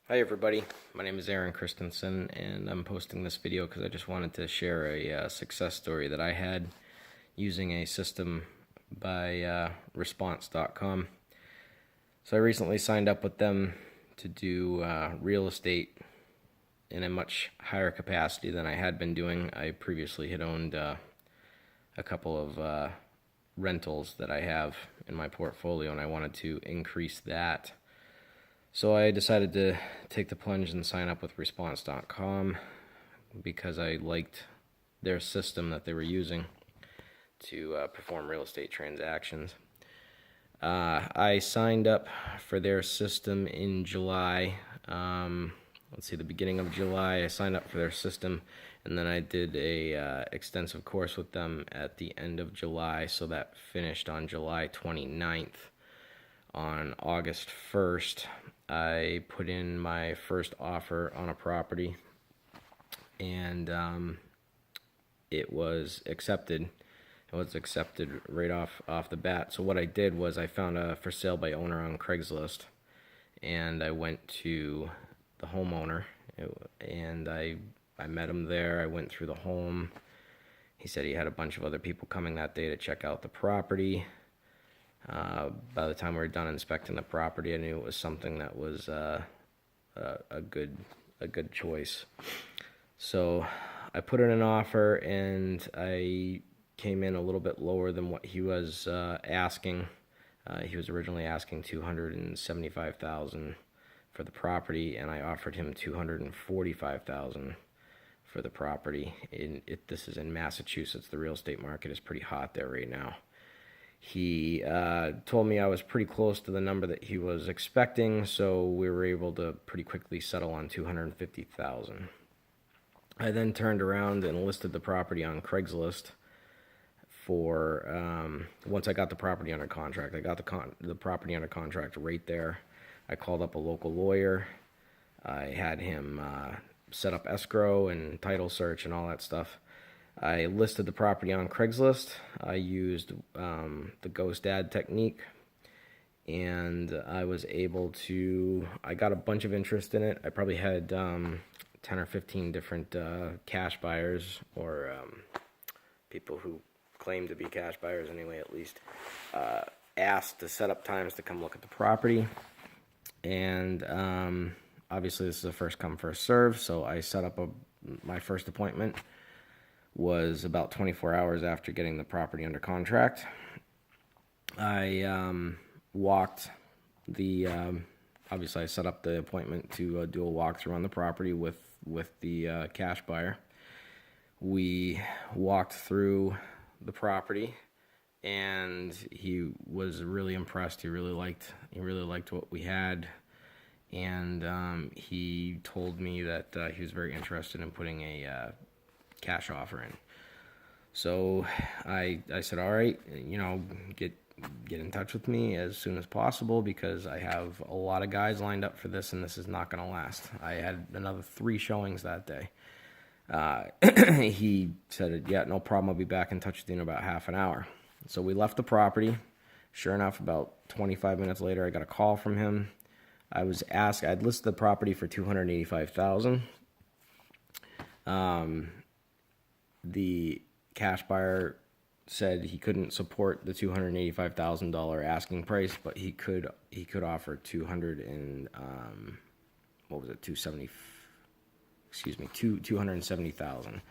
Hi everybody, my name is Aaron Christensen and I'm posting this video because I just wanted to share a success story that I had using a system by Response.com. So I recently signed up with them to do real estate in a much higher capacity than I had been doing. I previously had owned a couple of rentals that I have in my portfolio and I wanted to increase that. So I decided to take the plunge and sign up with Response.com because I liked their system that they were using to perform real estate transactions. I signed up for their system in July. The beginning of July, I signed up for their system, and then I did a extensive course with them at the end of July, so that finished on July 29th. On August 1st, I put in my first offer on a property, and it was accepted. It was accepted right off the bat. So what I did was I found a for sale by owner on Craigslist, and I went to the homeowner, and I met him there. I went through the home. He said he had a bunch of other people coming that day to check out the property. By the time we were done inspecting the property, I knew it was something that was a good choice. So I put in an offer, and I came in a little bit lower than what he was asking. He was originally asking $275,000 for the property, and I offered him $245,000 for the property. This is in Massachusetts. The real estate market is pretty hot there right now. He told me I was pretty close to the number that he was expecting, so we were able to pretty quickly settle on $250,000. I then turned around and listed the property on Craigslist for once I got the property under contract. I got the property under contract right there. I called up a local lawyer. I had him set up escrow and title search and all that stuff. I listed the property on Craigslist. I used the ghost ad technique, and I was able to, I got a bunch of interest in it. I probably had 10 or 15 different cash buyers, or people who claim to be cash buyers anyway, at least, asked to set up times to come look at the property. And obviously this is a first come, first serve, so I set up my first appointment was about 24 hours after getting the property under contract. I walked the, obviously I set up the appointment to do a walkthrough on the property with the cash buyer. We walked through the property, and he was really impressed. He really liked what we had, and he told me that he was very interested in putting a cash offer in. So I said, all right, get in touch with me as soon as possible, because I have a lot of guys lined up for this, and this is not going to last. I had another 3 showings that day. He said, yeah, no problem, I'll be back in touch with you in about half an hour. So we left the property. Sure enough, about 25 minutes later, I got a call from him. I'd listed the property for $285,000. The cash buyer said he couldn't support the $285,000 asking price, but he could offer 270,000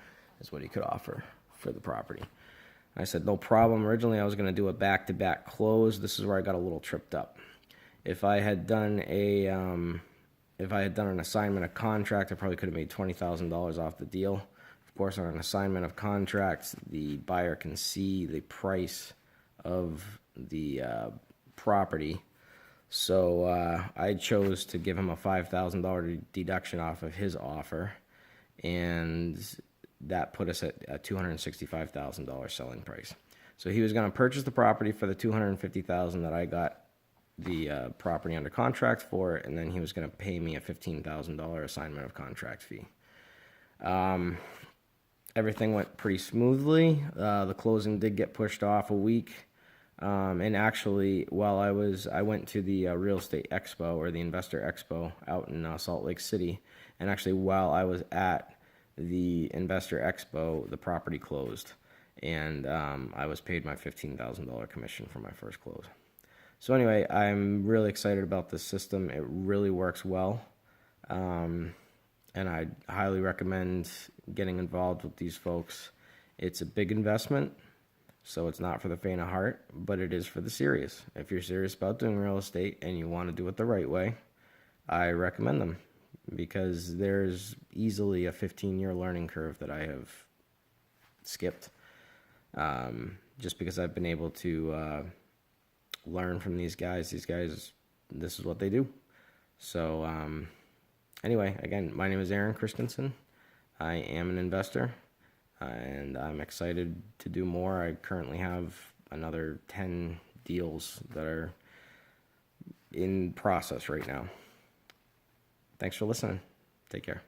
is what he could offer for the property. I said, no problem. Originally, I was going to do a back-to-back close. This is where I got a little tripped up. If I had done an assignment of contract, I probably could have made $20,000 off the deal. Of course, on an assignment of contracts, the buyer can see the price of the property. So I chose to give him a $5,000 deduction off of his offer, and that put us at a $265,000 selling price. So he was going to purchase the property for the $250,000 that I got the property under contract for, and then he was going to pay me a $15,000 assignment of contract fee. Everything went pretty smoothly. The closing did get pushed off a week. And actually, while I went to the real estate expo, or the investor expo, out in Salt Lake City. And actually, while I was at the investor expo, the property closed, and I was paid my $15,000 commission for my first close. So anyway, I'm really excited about this system. It really works well. And I highly recommend getting involved with these folks. It's a big investment, so it's not for the faint of heart, but it is for the serious. If you're serious about doing real estate and you want to do it the right way, I recommend them, because there's easily a 15-year learning curve that I have skipped, just because I've been able to learn from these guys. These guys, this is what they do. So anyway, again, my name is Aaron Christensen. I am an investor, and I'm excited to do more. I currently have another 10 deals that are in process right now. Thanks for listening. Take care.